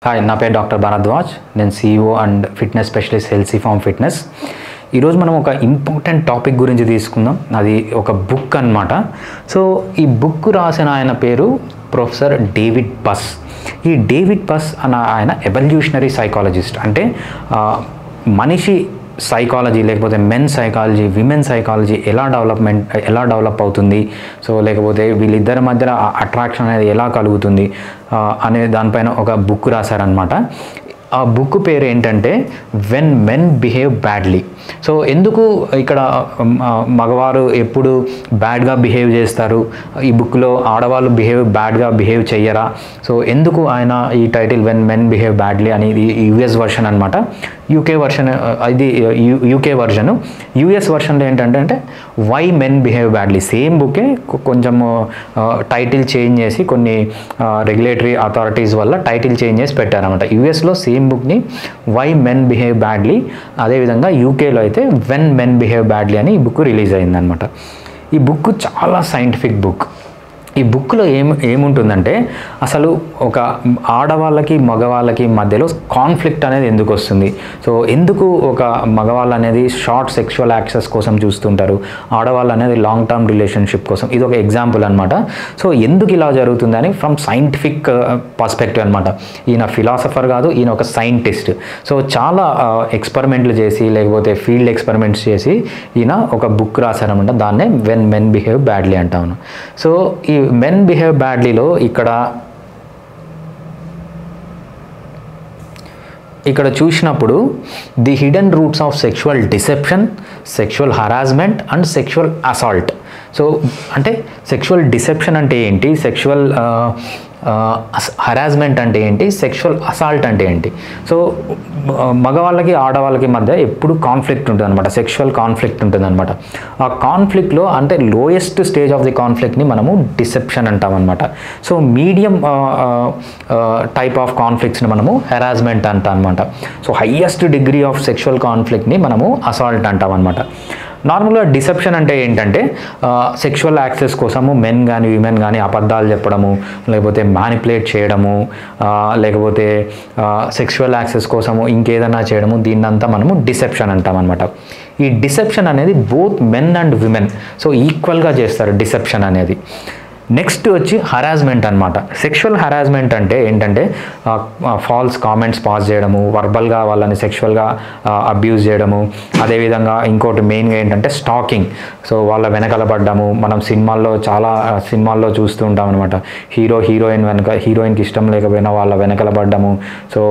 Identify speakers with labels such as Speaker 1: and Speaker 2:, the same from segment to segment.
Speaker 1: Hi, నా పేరు doctor Bharadwaj. నేను CEO and fitness specialist healthy farm fitness. ఈరోజు మనం ఒక ఇంపార్టెంట్ టాపిక్ గురించి తీసుకుందాం. అది ఒక బుక్ అన్నమాట. సో ఈ బుక్ రాసిన ఆయన పేరు ప్రొఫెసర్ డేవిడ్ బస్. ఈ డేవిడ్ బస్ అన్న ఆయన ఎవల్యూషనరీ సైకాలజిస్ట్. అంటే మనిషి సైకాలజీ, లేకపోతే మెన్ సైకాలజీ, విమెన్ సైకాలజీ ఎలా డెవలప్ అవుతుంది, సో లేకపోతే వీళ్ళిద్దరి మధ్య అట్రాక్షన్ అనేది ఎలా కలుగుతుంది అనే దానిపైన ఒక బుక్ రాశారనమాట. ఆ బుక్ పేరు ఏంటంటే when men behave badly. So ఎందుకు ఇక్కడ మగవారు ఎప్పుడు బ్యాడ్గా బిహేవ్ చేస్తారు, ఈ బుక్లో ఆడవాళ్ళు బ్యాడ్గా బిహేవ్ చెయ్యరా? సో ఎందుకు ఆయన ఈ title when men behave badly అనేది యూఎస్ వర్షన్ అనమాట. యూకే వర్షన్ ఇది యూకే వర్షను. యూఎస్ వర్షన్లో ఏంటంటే why men behave badly. Same బుకే కొంచెం టైటిల్ చేంజ్ చేసి కొన్ని రెగ్యులేటరీ అథారిటీస్ వల్ల టైటిల్ చేంజ్ చేసి పెట్టారనమాట. యూఎస్లో సేమ్ బుక్ని వై మెన్ బిహేవ్ బ్యాడ్లీ, అదేవిధంగా యూకేలో అయితే వెన్ మెన్ బిహేవ్ బ్యాడ్లీ అని ఈ బుక్ రిలీజ్ అయిందనమాట. ఈ బుక్ చాలా సైంటిఫిక్ బుక్. ఈ బుక్లో ఏముంటుందంటే అసలు ఒక ఆడవాళ్ళకి మగవాళ్ళకి మధ్యలో కాన్ఫ్లిక్ట్ అనేది ఎందుకు వస్తుంది, సో ఎందుకు ఒక మగవాళ్ళు అనేది షార్ట్ సెక్షువల్ యాక్సెస్ కోసం చూస్తుంటారు, ఆడవాళ్ళు అనేది లాంగ్ టర్మ్ రిలేషన్షిప్ కోసం. ఇది ఒక ఎగ్జాంపుల్ అనమాట. సో ఎందుకు ఇలా జరుగుతుందని ఫ్రమ్ సైంటిఫిక్ పర్స్పెక్టివ్ అనమాట. ఈయన ఫిలాసఫర్ కాదు, ఈయన ఒక సైంటిస్ట్. సో చాలా ఎక్స్పెరిమెంట్లు చేసి, లేకపోతే ఫీల్డ్ ఎక్స్పెరిమెంట్స్ చేసి ఈయన ఒక బుక్ రాశారనమాట. దాన్నే వెన్ మెన్ బిహేవ్ బ్యాడ్లీ అంటాను. సో ఈ మెన్ బిహేవ్ బ్యాడ్లీలో ఇక్కడ చూసినప్పుడు the hidden roots of sexual deception, sexual harassment and sexual assault. So అంటే సెక్షువల్ డిసెప్షన్ అంటే ఏంటి, సెక్షువల్ హరాస్మెంట్ అంటే ఏంటి, సెక్షువల్ అసాల్ట్ అంటే ఏంటి. సో మగవాళ్ళకి ఆడవాళ్ళకి మధ్య ఎప్పుడు కాన్ఫ్లిక్ట్ ఉంటుంది అనమాట, సెక్షువల్ కాన్ఫ్లిక్ట్ ఉంటుంది అనమాట. ఆ కాన్ఫ్లిక్ట్లో అంటే లోయెస్ట్ స్టేజ్ ఆఫ్ ది కాన్ఫ్లిక్ట్ని మనము డిసెప్షన్ అంటాం అనమాట. సో మీడియం టైప్ ఆఫ్ కాన్ఫ్లిక్ట్స్ని మనము హెరాస్మెంట్ అంటాం అనమాట. So highest degree of sexual కాన్ఫ్లిక్ట్ని మనము అసాల్ట్ అంటాం అనమాట. నార్మల్గా డిసెప్షన్ అంటే ఏంటంటే సెక్షువల్ యాక్సెస్ కోసము మెన్ కానీ విమెన్ కానీ అబద్ధాలు చెప్పడము, లేకపోతే మ్యానిపులేట్ చేయడము, లేకపోతే సెక్షువల్ యాక్సెస్ కోసము ఇంకేదైనా చేయడము, దీన్నంతా మనము డిసెప్షన్ అంటాం అనమాట. ఈ డిసెప్షన్ అనేది both men and women so ఈక్వల్గా చేస్తారు డిసెప్షన్ అనేది. నెక్స్ట్ వచ్చి హరాస్మెంట్ అనమాట. సెక్షువల్ హరాస్మెంట్ అంటే ఏంటంటే ఫాల్స్ కామెంట్స్ పాస్ చేయడము, వర్బల్గా వాళ్ళని సెక్షువల్గా అబ్యూజ్ చేయడము. అదేవిధంగా ఇంకోటి మెయిన్గా ఏంటంటే స్టాకింగ్. సో వాళ్ళ వెనకాల పడ్డము. మనం చాలా సినిమాల్లో చూస్తూ ఉంటాం అనమాట. హీరోయిన్కి ఇష్టం లేకపోయినా వాళ్ళ వెనకాల పడ్డము, సో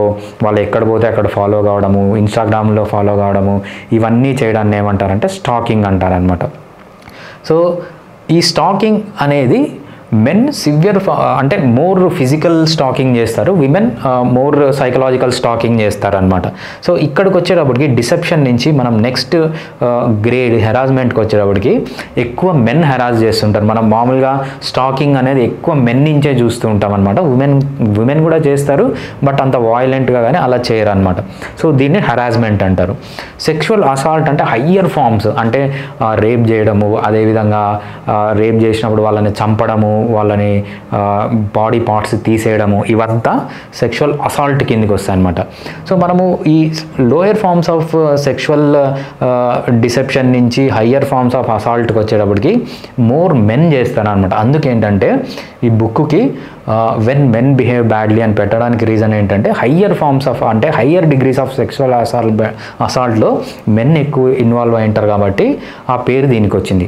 Speaker 1: వాళ్ళు ఎక్కడ పోతే అక్కడ ఫాలో కావడము, ఇన్స్టాగ్రామ్లో ఫాలో కావడము, ఇవన్నీ చేయడాన్ని ఏమంటారంటే స్టాకింగ్ అంటారనమాట. సో ఈ స్టాకింగ్ అనేది మెన్ సివియర్ అంటే మోర్ ఫిజికల్ స్టాకింగ్ చేస్తారు, విమెన్ మోర్ సైకలాజికల్ స్టాకింగ్ చేస్తారనమాట. సో ఇక్కడికి వచ్చేటప్పటికి డిసెప్షన్ నుంచి మనం నెక్స్ట్ గ్రేడ్ హెరాస్మెంట్కి వచ్చేటప్పటికి ఎక్కువ మెన్ హెరాస్ చేస్తుంటారు. మనం మామూలుగా స్టాకింగ్ అనేది ఎక్కువ మెన్ నుంచే చూస్తూ ఉంటాం అనమాట. విమెన్ కూడా చేస్తారు, బట్ అంత వాయిలెంట్గా కానీ అలా చేయరు అనమాట. సో దీన్ని హెరాస్మెంట్ అంటారు. సెక్షువల్ అసాల్ట్ అంటే హయ్యర్ ఫార్మ్స్, అంటే రేప్ చేయడము, అదేవిధంగా రేప్ చేసినప్పుడు వాళ్ళని చంపడము, వాళ్ళని బాడీ పార్ట్స్ తీసేయడము, ఇవంతా సెక్షువల్ అసాల్ట్ కిందకి వస్తాయి అనమాట. సో మనము ఈ lower forms of sexual deception నుంచి హయ్యర్ ఫార్మ్స్ ఆఫ్ అసాల్ట్కి వచ్చేటప్పటికి మోర్ మెన్ చేస్తారనమాట. అందుకేంటంటే ఈ బుక్కి వెన్ మెన్ బిహేవ్ బ్యాడ్లీ అని పెట్టడానికి రీజన్ ఏంటంటే హయ్యర్ ఫార్మ్స్ ఆఫ్ అంటే హయ్యర్ డిగ్రీస్ ఆఫ్ సెక్షువల్ అసాల్ట్లో మెన్ ఎక్కువ ఇన్వాల్వ్ అయి ఉంటారు కాబట్టి ఆ పేరు దీనికి వచ్చింది.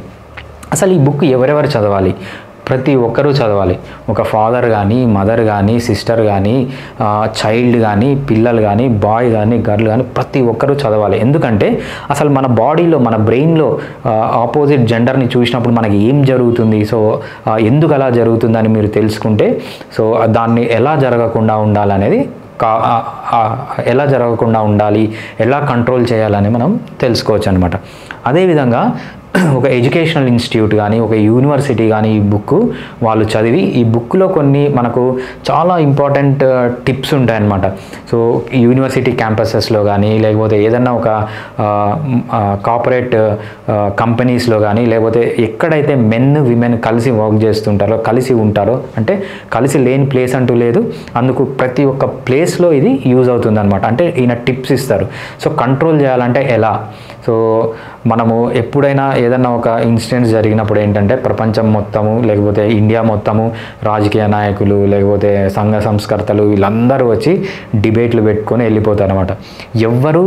Speaker 1: అసలు ఈ బుక్ ఎవరెవరు చదవాలి? ప్రతి ఒక్కరూ చదవాలి. ఒక ఫాదర్ కానీ, మదర్ కానీ, సిస్టర్ కానీ, చైల్డ్ కానీ, పిల్లలు కానీ, బాయ్ కానీ, గర్ల్ కానీ ప్రతి ఒక్కరూ చదవాలి. ఎందుకంటే అసలు మన బాడీలో, మన బ్రెయిన్లో ఆపోజిట్ జెండర్ని చూసినప్పుడు మనకి ఏం జరుగుతుంది, సో ఎందుకు అలా జరుగుతుందని మీరు తెలుసుకుంటే సో దాన్ని ఎలా జరగకుండా ఉండాలనేది ఎలా జరగకుండా ఉండాలి, ఎలా కంట్రోల్ చేయాలని మనం తెలుసుకోవచ్చు అనమాట. అదేవిధంగా ఒక ఎడ్యుకేషనల్ ఇన్స్టిట్యూట్ కానీ ఒక యూనివర్సిటీ కానీ ఈ బుక్ వాళ్ళు చదివి ఈ బుక్లో కొన్ని మనకు చాలా ఇంపార్టెంట్ టిప్స్ ఉంటాయన్నమాట. సో యూనివర్సిటీ క్యాంపసెస్లో కానీ లేకపోతే ఏదన్నా ఒక కార్పొరేట్ కంపెనీస్లో కానీ లేకపోతే ఎక్కడైతే మెన్ విమెన్ కలిసి వర్క్ చేస్తుంటారో కలిసి ఉంటారో, అంటే కలిసి లేని ప్లేస్ అంటూ లేదు, అందుకు ప్రతి ఒక్క ప్లేస్లో ఇది యూజ్ అవుతుంది అనమాట. అంటే ఈయన టిప్స్ ఇస్తారు. సో కంట్రోల్ చేయాలంటే ఎలా, సో మనము ఎప్పుడైనా ఏదన్నా ఒక ఇన్సిడెంట్స్ జరిగినప్పుడు ఏంటంటే ప్రపంచం మొత్తము లేకపోతే ఇండియా మొత్తము రాజకీయ నాయకులు లేకపోతే సంఘ సంస్కర్తలు వీళ్ళందరూ వచ్చి డిబేట్లు పెట్టుకొని వెళ్ళిపోతారు అనమాట. ఎవ్వరు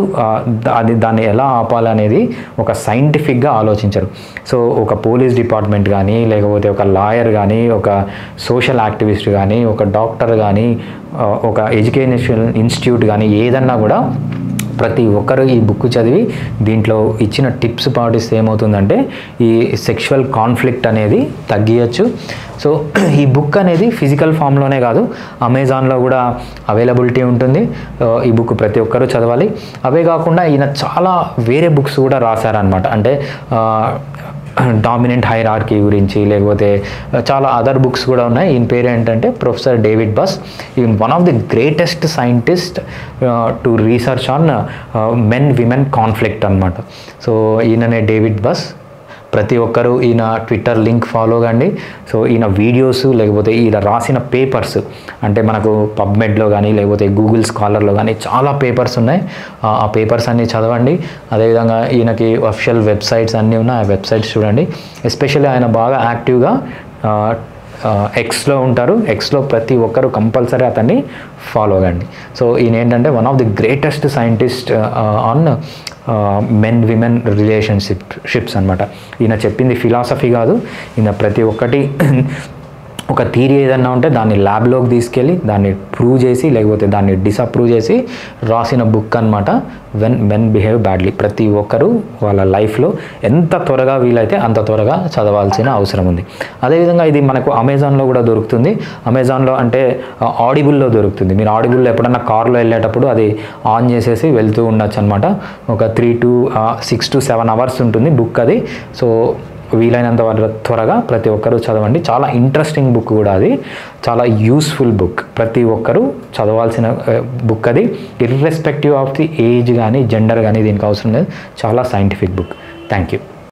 Speaker 1: దాన్ని ఎలా ఆపాలనేది ఒక సైంటిఫిక్గా ఆలోచించరు. సో ఒక పోలీస్ డిపార్ట్మెంట్ కానీ లేకపోతే ఒక లాయర్ కానీ ఒక సోషల్ యాక్టివిస్ట్ కానీ ఒక డాక్టర్ కానీ ఒక ఎడ్యుకేషనల్ ఇన్స్టిట్యూట్ కానీ ఏదన్నా కూడా ప్రతి ఒక్కరు ఈ బుక్ చదివి దీంట్లో ఇచ్చిన టిప్స్ పాటిస్తే ఏమవుతుందంటే ఈ సెక్షువల్ కాన్ఫ్లిక్ట్ అనేది తగ్గియచ్చు. సో ఈ బుక్ అనేది ఫిజికల్ ఫామ్లోనే కాదు, అమెజాన్లో కూడా అవైలబిలిటీ ఉంటుంది. ఈ బుక్ ప్రతి ఒక్కరూ చదవాలి. అవే కాకుండా ఈయన చాలా వేరే బుక్స్ కూడా రాశారనమాట. అంటే డామినెంట్ హైరార్కీ గురించి లేకపోతే చాలా అదర్ బుక్స్ కూడా ఉన్నాయి. ఈయన పేరు ఏంటంటే ప్రొఫెసర్ డేవిడ్ బస్. ఈయన one of the greatest scientist to research on men women conflict అనమాట. సో ఈయననే డేవిడ్ బస్. ప్రతి ఒక్కరూ ఈయన ట్విట్టర్ లింక్ ఫాలో కండి. సో ఈయన వీడియోస్ లేకపోతే ఈయన రాసిన పేపర్స్ అంటే మనకు పబ్మెడ్లో కానీ లేకపోతే గూగుల్ స్కాలర్లో కానీ చాలా పేపర్స్ ఉన్నాయి. ఆ పేపర్స్ అన్నీ చదవండి. అదేవిధంగా ఈయనకి అఫిషియల్ వెబ్సైట్స్ అన్నీ ఉన్నాయి, ఆ వెబ్సైట్స్ చూడండి. ఎస్పెషల్లీ ఆయన బాగా యాక్టివ్గా ఎక్స్లో ఉంటారు. ఎక్స్లో ప్రతి ఒక్కరు కంపల్సరీ అతన్ని ఫాలో కండి. సో ఈయన ఏంటంటే one of the greatest scientist on men women relationships అనమాట. ఈయన చెప్పింది ఫిలాసఫీ కాదు, ఈయన ప్రతి ఒక్కటి ఒక థియరీ ఏదన్నా ఉంటే దాన్ని ల్యాబ్లోకి తీసుకెళ్ళి దాన్ని ప్రూవ్ చేసి లేకపోతే దాన్ని డిసప్రూవ్ చేసి రాసిన బుక్ అనమాట వెన్ మెన్ బిహేవ్ బ్యాడ్లీ. ప్రతి ఒక్కరూ వాళ్ళ లైఫ్లో ఎంత త్వరగా వీలైతే అంత త్వరగా చదవాల్సిన అవసరం ఉంది. అదేవిధంగా ఇది మనకు అమెజాన్లో కూడా దొరుకుతుంది. అమెజాన్లో అంటే ఆడిబుల్లో దొరుకుతుంది. మీరు ఆడిబుల్లో ఎప్పుడన్నా కార్లో వెళ్ళేటప్పుడు అది ఆన్ చేసేసి వెళ్తూ ఉండొచ్చు అనమాట. ఒక 3 to 6 to 7 hours ఉంటుంది బుక్ అది. సో వీలైనంత త్వరగా ప్రతి ఒక్కరూ చదవండి. చాలా ఇంట్రెస్టింగ్ బుక్ కూడా అది, చాలా యూస్ఫుల్ బుక్, ప్రతి ఒక్కరూ చదవాల్సిన బుక్ అది. ఇర్రెస్పెక్టివ్ ఆఫ్ ది ఏజ్ కానీ జెండర్ కానీ దీనికి అవసరం లేదు. చాలా సైంటిఫిక్ బుక్. Thank you.